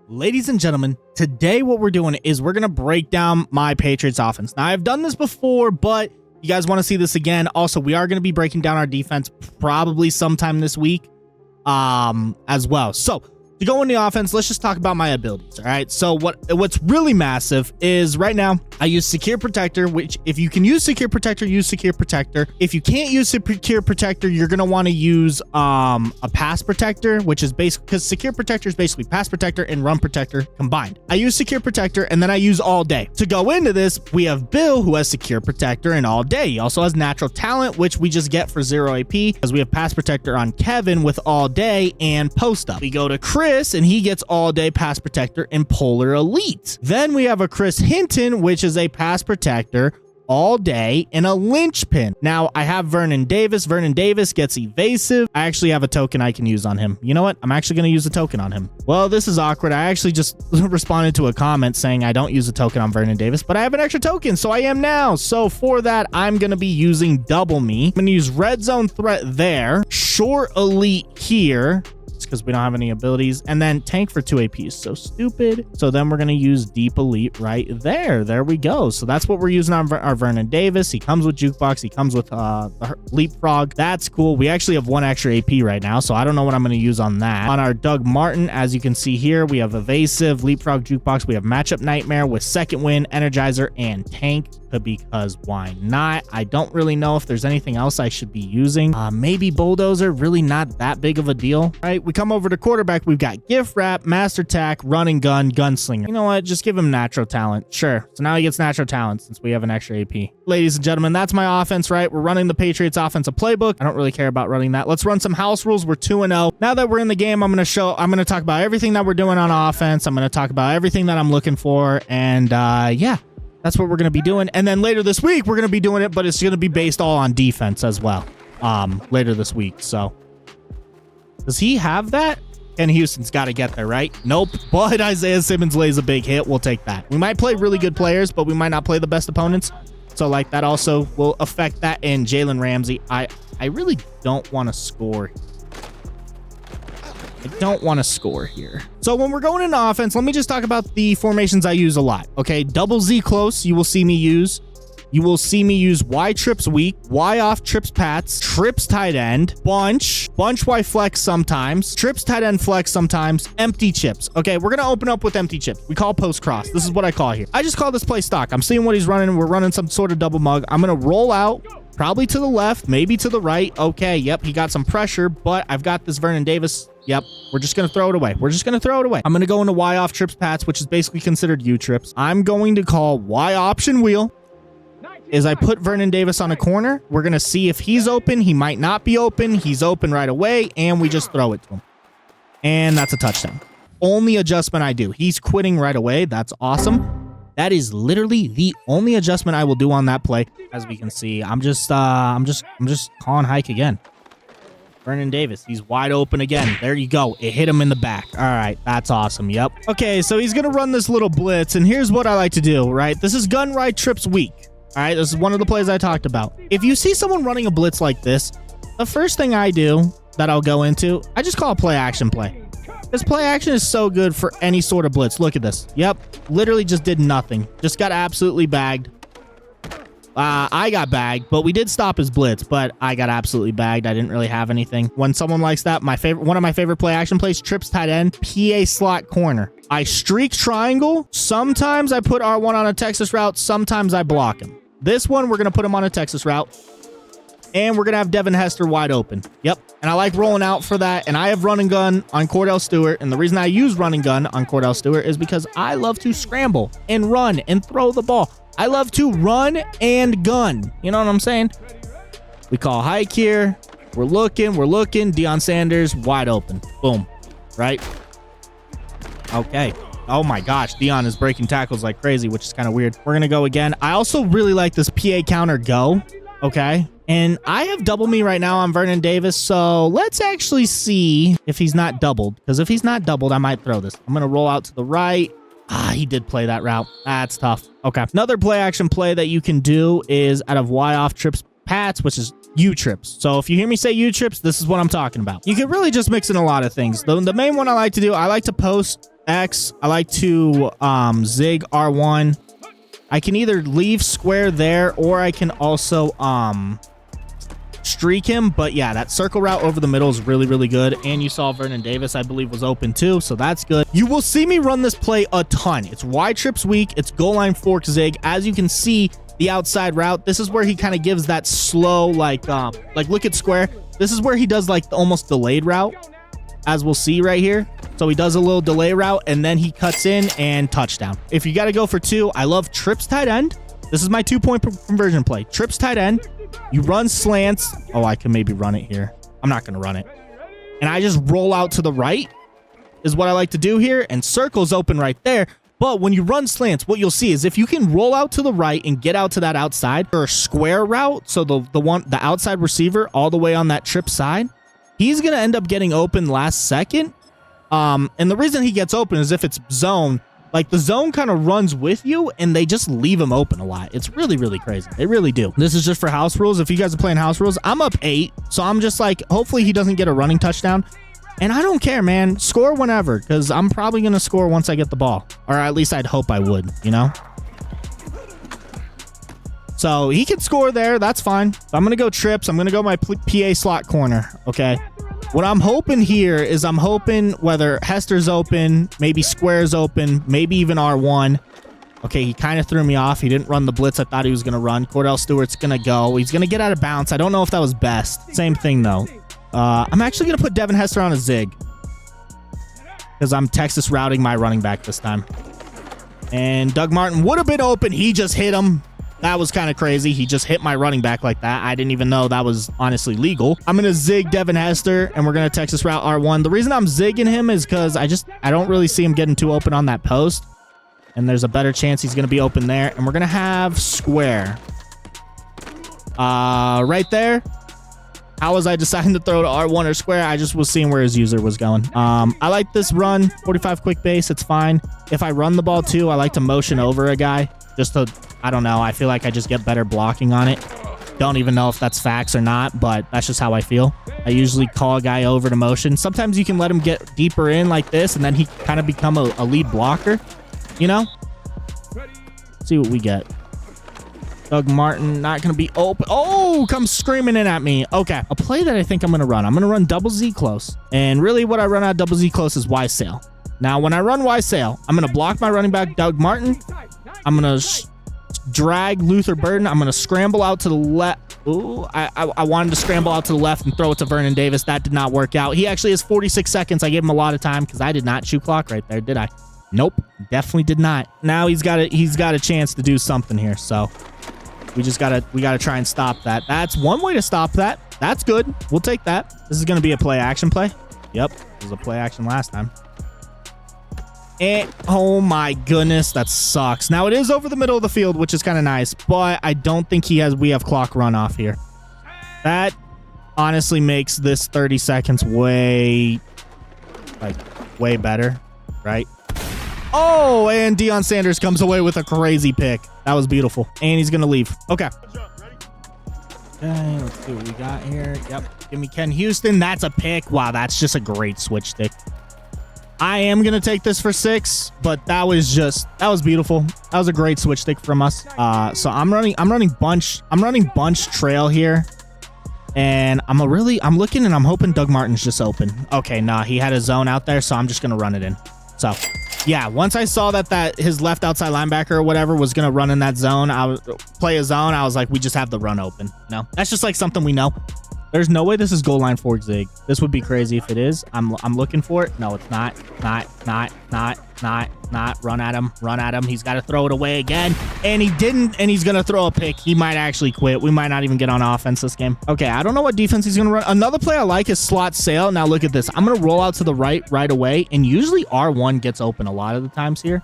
Ladies and gentlemen, today what we're doing is we're going to break down my Patriots offense. Now, I've done this before, but you guys want to see this again. Also, we are going to be breaking down our defense probably sometime this week as well. So, to go in the offense, let's just talk about my abilities, all right? So what's really massive is right now, I use Secure Protector, which if you can use Secure Protector, use Secure Protector. If you can't use Secure Protector, you're going to want to use a Pass Protector, which is basically, because Secure Protector is basically Pass Protector and Run Protector combined. I use Secure Protector, and then I use All Day. To go into this, we have Bill, who has Secure Protector and All Day. He also has Natural Talent, which we just get for 0 AP, because we have Pass Protector on Kevin with All Day and Post Up. We go to Chris, and he gets All Day Pass Protector and Polar Elite. Then we have a Chris Hinton, which is a Pass Protector, All Day, and a Linchpin. Now, I have Vernon Davis. Vernon Davis gets Evasive. I actually have a token I can use on him. You know what? I'm actually going to use a token on him. Well, this is awkward. I actually just responded to a comment saying I don't use a token on Vernon Davis, but I have an extra token, so I am now. So for that, I'm going to be using Double Me. I'm going to use Red Zone Threat there, Short Elite here, because we don't have any abilities, and then Tank for 2 AP is so stupid. So then we're going to use Deep Elite right there. There we go. So that's what we're using on our Vernon Davis. He comes with Jukebox. He comes with Leapfrog. That's cool. We actually have 1 extra AP right now, so I don't know what I'm going to use on that. On our Doug Martin, as you can see here, we have Evasive, Leapfrog, Jukebox. We have Matchup Nightmare with Second Win, Energizer, and Tank. Because why not? I don't really know if there's anything else I should be using. Maybe Bulldozer, really not that big of a deal. All right, we come over to quarterback. We've got Gift Wrap, Master Tack, Run and Gun, Gunslinger. You know what? Just give him Natural Talent. Sure. So now he gets Natural Talent since we have an extra AP. Ladies and gentlemen, that's my offense, right? We're running the Patriots offensive playbook. I don't really care about running that. Let's run some house rules. We're 2-0. Now that we're in the game, I'm going to talk about everything that we're doing on offense. I'm going to talk about everything that I'm looking for. And yeah. That's what we're going to be doing. And then later this week, we're going to be doing it, but it's going to be based all on defense as well later this week. So does he have that? Ken Houston's got to get there, right? Nope. But Isaiah Simmons lays a big hit. We'll take that. We might play really good players, but we might not play the best opponents. So like that also will affect that. And Jalen Ramsey, I really don't want to score. I don't want to score here. So when we're going into offense, let me just talk about the formations I use a lot. Okay, double Z close, you will see me use. You will see me use Y trips weak, Y off trips Pats, trips tight end, bunch Y flex sometimes, trips tight end flex sometimes, empty chips. Okay, we're going to open up with empty chips. We call post cross. This is what I call here. I just call this play stock. I'm seeing what he's running. We're running some sort of double mug. I'm going to roll out. Probably to the left, maybe to the right. Okay, yep, he got some pressure, but I've got this Vernon Davis. Yep, we're just going to throw it away. We're just going to throw it away. I'm going to go into Y off trips Pats, which is basically considered U trips. I'm going to call Y option wheel. As I put Vernon Davis on a corner, we're going to see if he's open. He might not be open. He's open right away, and we just throw it to him. And that's a touchdown. Only adjustment I do. He's quitting right away. That's awesome. That is literally the only adjustment I will do on that play. As we can see, I'm just calling hike again. Vernon Davis, he's wide open again. There you go. It hit him in the back. All right, that's awesome. Yep. Okay, so he's gonna run this little blitz, and here's what I like to do. Right, this is gun right trips weak. All right, this is one of the plays I talked about. If you see someone running a blitz like this, the first thing I do that I'll go into, I just call a play action play. This play action is so good for any sort of blitz. Look at this. Yep. Literally just did nothing. Just got absolutely bagged. I got bagged, but we did stop his blitz, but I got absolutely bagged. I didn't really have anything. When someone likes that, one of my favorite play action plays, trips tight end, PA slot corner. I streak triangle. Sometimes I put R1 on a Texas route. Sometimes I block him. This one, we're going to put him on a Texas route. And we're going to have Devin Hester wide open. Yep. And I like rolling out for that. And I have run and gun on Cordell Stewart. And the reason I use run and gun on Cordell Stewart is because I love to scramble and run and throw the ball. I love to run and gun. You know what I'm saying? We call hike here. We're looking. Deion Sanders wide open. Boom. Right? Okay. Oh my gosh. Deion is breaking tackles like crazy, which is kind of weird. We're going to go again. I also really like this PA counter go. Okay. And I have double me right now on Vernon Davis, so let's actually see if he's not doubled. Because if he's not doubled, I might throw this. I'm going to roll out to the right. He did play that route. That's tough. Okay. Another play action play that you can do is out of Y off trips Pats, which is U trips. So if you hear me say U trips, this is what I'm talking about. You can really just mix in a lot of things. The main one I like to do, I like to post X. I like to zig R1. I can either leave square there or I can also streak him. But yeah, that circle route over the middle is really, really good. And you saw Vernon Davis, I believe, was open too. So that's good. You will see me run this play a ton. It's Y trips weak. It's goal line fork zig. As you can see, the outside route, this is where he kind of gives that slow, like look at square. This is where he does like the almost delayed route, as we'll see right here. So he does a little delay route and then he cuts in and touchdown. If you got to go for 2, I love trips tight end. This is my 2-point conversion play. Trips tight end. You run slants. Oh, I can maybe run it here. I'm not going to run it. And I just roll out to the right is what I like to do here. And circle's open right there. But when you run slants, what you'll see is if you can roll out to the right and get out to that outside or square route, so the outside receiver all the way on that trip side, he's going to end up getting open last second. And the reason he gets open is if it's zone, like the zone kind of runs with you and they just leave him open a lot. It's really, really crazy. They really do. This is just for house rules. If you guys are playing house rules, I'm up 8. So I'm just like, hopefully he doesn't get a running touchdown. And I don't care, man. Score whenever, because I'm probably going to score once I get the ball. Or at least I'd hope I would, you know? So he can score there. That's fine. I'm going to go trips. I'm going to go my PA slot corner, okay? What I'm hoping here is I'm hoping whether Hester's open, maybe Square's open, maybe even R1. Okay, he kind of threw me off. He didn't run the blitz I thought he was going to run. Cordell Stewart's going to go. He's going to get out of bounds. I don't know if that was best. Same thing, though. I'm actually going to put Devin Hester on a zig because I'm Texas routing my running back this time. And Doug Martin would have been open. He just hit him. That was kind of crazy. He just hit my running back like that. I didn't even know that was honestly legal. I'm going to zig Devin Hester, and we're going to Texas route R1. The reason I'm zigging him is because I don't really see him getting too open on that post. And there's a better chance he's going to be open there. And we're going to have square. Right there. How was I deciding to throw to R1 or square? I just was seeing where his user was going. I like this run. 45 quick base. It's fine. If I run the ball too, I like to motion over a guy. Just to, I don't know. I feel like I just get better blocking on it. Don't even know if that's facts or not, but that's just how I feel. I usually call a guy over to motion. Sometimes you can let him get deeper in like this, and then he kind of become a lead blocker. You know? Let's see what we get. Doug Martin, not going to be open. Oh, comes screaming in at me. Okay, a play that I think I'm going to run. I'm going to run double Z close. And really what I run out double Z close is Y sail. Now, when I run Y sail, I'm going to block my running back, Doug Martin. I'm going to drag Luther Burden. I'm going to scramble out to the left. Ooh, I wanted to scramble out to the left and throw it to Vernon Davis. That did not work out. He actually has 46 seconds. I gave him a lot of time because I did not shoot clock right there, did I? Nope, definitely did not. Now he's got a chance to do something here, so we gotta try and stop that. That's one way to stop that. That's good. We'll take that. This is gonna be a play action play. Yep, it was a play action last time. And oh my goodness, that sucks. Now it is over the middle of the field, which is kind of nice, but I don't think we have clock runoff here. That honestly makes this 30 seconds way better, right? Oh, and Deion Sanders comes away with a crazy pick. That was beautiful. And he's going to leave. Okay. Okay, let's see what we got here. Yep. Give me Ken Houston. That's a pick. Wow, that's just a great switch stick. I am going to take this for 6, but that was beautiful. That was a great switch stick from us. So I'm running bunch trail here. And I'm looking and I'm hoping Doug Martin's just open. Okay, nah, he had a zone out there, so I'm just going to run it in. So, yeah, once I saw that his left outside linebacker or whatever was going to run in that zone, I would play a zone. I was like, we just have the run open. No, that's just like something we know. There's no way this is goal line fork zig. This would be crazy if it is. I'm looking for it. No, it's not. Not. Run at him. He's got to throw it away again. And he didn't, and he's going to throw a pick. He might actually quit. We might not even get on offense this game. Okay, I don't know what defense he's going to run. Another play I like is slot sail. Now look at this. I'm going to roll out to the right away, and usually R1 gets open a lot of the times here.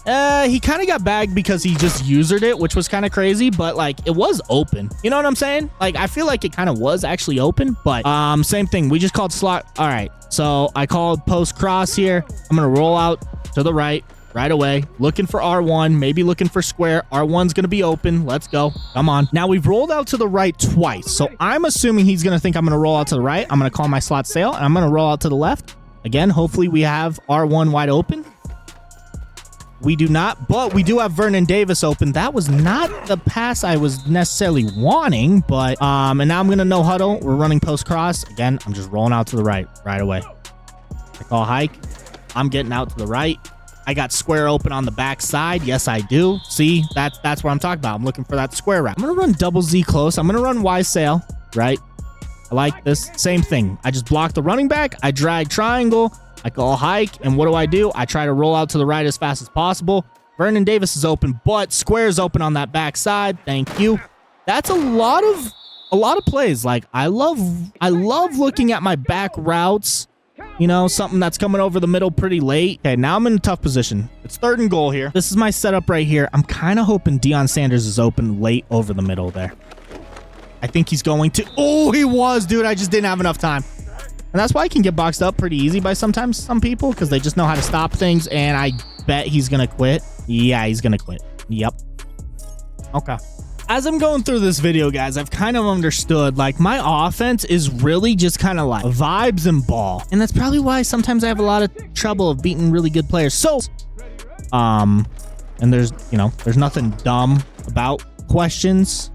He kind of got bagged because he just usered it, which was kind of crazy, but like it was open. You know what I'm saying? Like I feel like it kind of was actually open, but same thing. We just called slot. All right. So I called post cross here. I'm going to roll out to the right away, looking for R1, maybe looking for square. R1's going to be open. Let's go. Come on. Now we've rolled out to the right twice. So I'm assuming he's going to think I'm going to roll out to the right. I'm going to call my slot sail and I'm going to roll out to the left. Again, hopefully we have R1 wide open. We do not, but we do have Vernon Davis open. That was not the pass I was necessarily wanting, but, and now I'm going to no huddle. We're running post cross. Again, I'm just rolling out to the right away. I call hike. I'm getting out to the right. I got square open on the back side. Yes, I do. See, that's what I'm talking about. I'm looking for that square route. I'm going to run double Z close. I'm going to run Y sail, right? I like this. Same thing. I just block the running back. I drag triangle. I call hike, and what do? I try to roll out to the right as fast as possible. Vernon Davis is open, but square is open on that back side. Thank you. That's a lot of plays. Like, I love looking at my back routes. You know, something that's coming over the middle pretty late. Okay, now I'm in a tough position. It's 3rd and goal here. This is my setup right here. I'm kind of hoping Deion Sanders is open late over the middle there. I think he's going to. Oh, he was, dude. I just didn't have enough time. And that's why I can get boxed up pretty easy by some people, because they just know how to stop things, and I bet he's going to quit. Yeah, he's going to quit. Yep. Okay. As I'm going through this video, guys, I've kind of understood, like, my offense is really just kind of like vibes and ball. And that's probably why sometimes I have a lot of trouble of beating really good players. So, and there's nothing dumb about questions.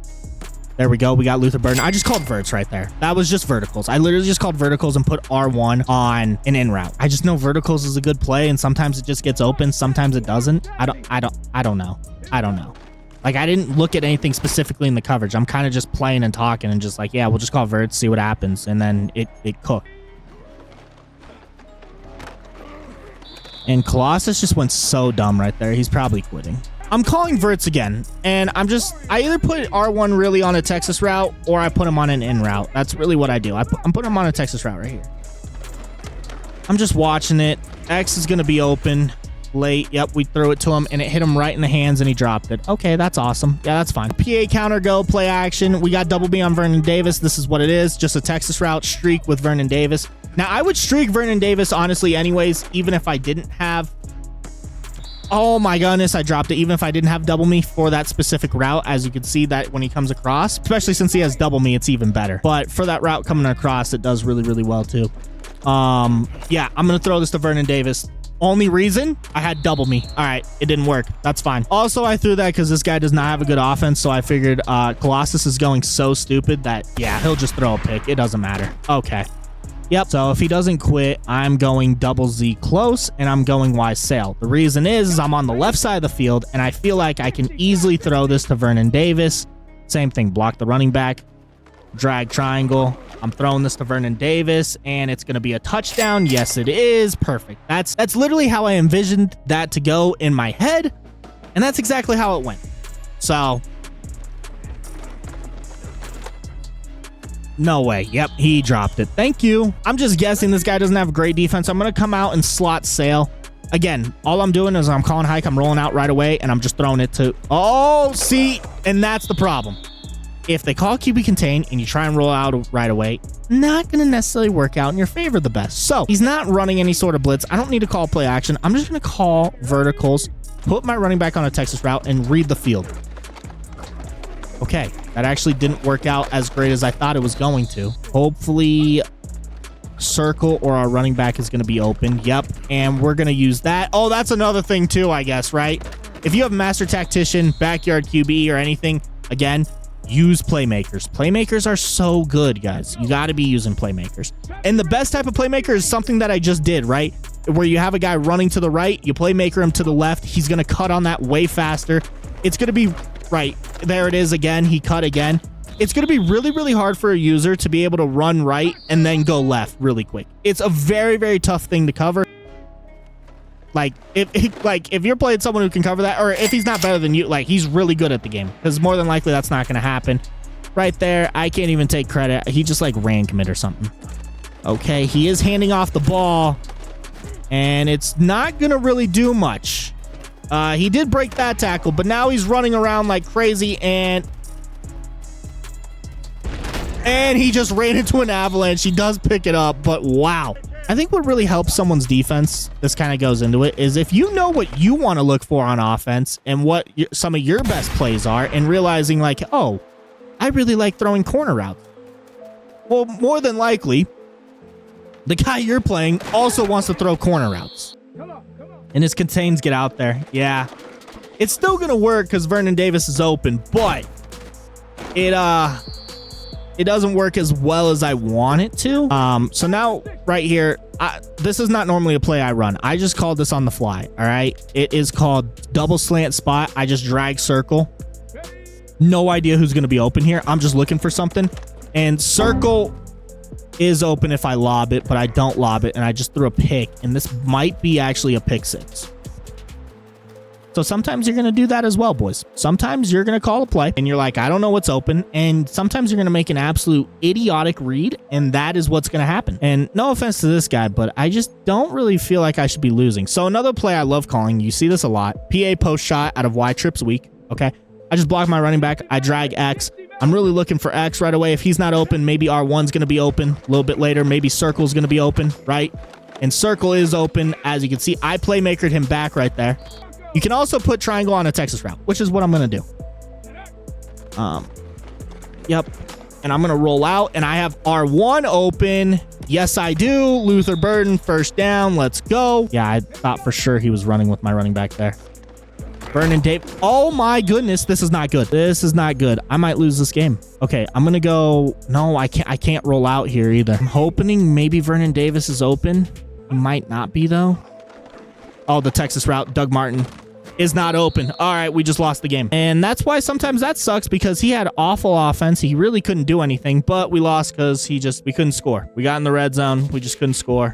There we go. We got Luther Burden. I just called verts right there. That was just verticals. I literally just called verticals and put R1 on an in route. I just know verticals is a good play, and sometimes it just gets open. Sometimes it doesn't. I don't know. Like, I didn't look at anything specifically in the coverage. I'm kind of just playing and talking and just like, yeah, we'll just call verts, see what happens. And then it cooked. And Colossus just went so dumb right there. He's probably quitting. I'm calling verts again, and I either put R1 really on a Texas route, or I put him on an in route. That's really what I do. I'm putting him on a Texas route right here. I'm just watching it. X is going to be open late. Yep, we threw it to him, and it hit him right in the hands, and he dropped it. Okay, that's awesome. Yeah, that's fine. PA counter go, play action. We got double B on Vernon Davis. This is what it is. Just a Texas route streak with Vernon Davis. Now, I would streak Vernon Davis, honestly, anyways, even if I didn't have... Oh my goodness, I dropped it. Even if I didn't have double me for that specific route, as you can see that when he comes across, especially since he has double me, it's even better. But for that route coming across, it does really, really well too. Yeah, I'm going to throw this to Vernon Davis. Only reason, I had double me. All right, it didn't work. That's fine. Also, I threw that because this guy does not have a good offense, so I figured Colossus is going so stupid that, yeah, he'll just throw a pick. It doesn't matter. Okay. Yep, so if he doesn't quit, I'm going double Z close, and I'm going Y sail. The reason is I'm on the left side of the field, and I feel like I can easily throw this to Vernon Davis. Same thing, block the running back, drag triangle. I'm throwing this to Vernon Davis, and it's going to be a touchdown. Yes, it is. Perfect. That's literally how I envisioned that to go in my head, and that's exactly how it went. So... no way. Yep, he dropped it. Thank you. I'm just guessing this guy doesn't have great defense. I'm going to come out and slot sail. Again, all I'm doing is I'm calling hike. I'm rolling out right away, and I'm just throwing it to... oh, see? And that's the problem. If they call QB contain and you try and roll out right away, not going to necessarily work out in your favor the best. So he's not running any sort of blitz. I don't need to call play action. I'm just going to call verticals, put my running back on a Texas route, and read the field. Okay, that actually didn't work out as great as I thought it was going to. Hopefully, circle or our running back is going to be open. Yep, and we're going to use that. Oh, that's another thing too, I guess, right? If you have Master Tactician, Backyard QB, or anything, again, use playmakers. Playmakers are so good, guys. You got to be using playmakers. And the best type of playmaker is something that I just did, right? Where you have a guy running to the right, you playmaker him to the left. He's going to cut on that way faster. It's going to be... right, there it is again. He cut again. It's going to be really, really hard for a user to be able to run right and then go left really quick. It's a very, very tough thing to cover. Like, if you're playing someone who can cover that, or if he's not better than you, like, he's really good at the game, because more than likely that's not going to happen. Right there, I can't even take credit. He just, like, ran commit or something. Okay, he is handing off the ball, and it's not going to really do much. He did break that tackle, but now he's running around like crazy, and he just ran into an avalanche. He does pick it up, but wow. I think what really helps someone's defense, this kind of goes into it, is if you know what you want to look for on offense and what some of your best plays are, and realizing like, oh, I really like throwing corner routes. Well, more than likely, The guy you're playing also wants to throw corner routes. And his contains get out there. Yeah. It's still going to work because Vernon Davis is open, but it doesn't work as well as I want it to. So now right here, this is not normally a play I run. I just called this on the fly. All right. It is called double slant spot. I just drag circle. No idea who's going to be open here. I'm just looking for something. And circle is open if I lob it, but I don't lob it. And I just threw a pick. And this might be actually a pick six. So sometimes you're going to do that as well, boys. Sometimes you're going to call a play and you're like, I don't know what's open. And sometimes you're going to make an absolute idiotic read. And that is what's going to happen. And no offense to this guy, but I just don't really feel like I should be losing. So another play I love calling, you see this a lot. PA post shot out of Y trips weak. Okay. I just block my running back. I drag X. I'm really looking for X right away. If he's not open, maybe R1's going to be open a little bit later. Maybe circle's going to be open, right? And circle is open. As you can see, I playmakered him back right there. You can also put triangle on a Texas route, which is what I'm going to do. Yep. And I'm going to roll out, and I have R1 open. Yes, I do. Luther Burden, first down. Let's go. Yeah, I thought for sure he was running with my running back there. Vernon Davis. Oh, my goodness. This is not good. This is not good. I might lose this game. Okay, I'm going to go. No, I can't roll out here either. I'm hoping maybe Vernon Davis is open. He might not be, though. Oh, the Texas route. Doug Martin is not open. All right, we just lost the game. And that's why sometimes that sucks, because he had awful offense. He really couldn't do anything, but we lost because we couldn't score. We got in the red zone. We just couldn't score.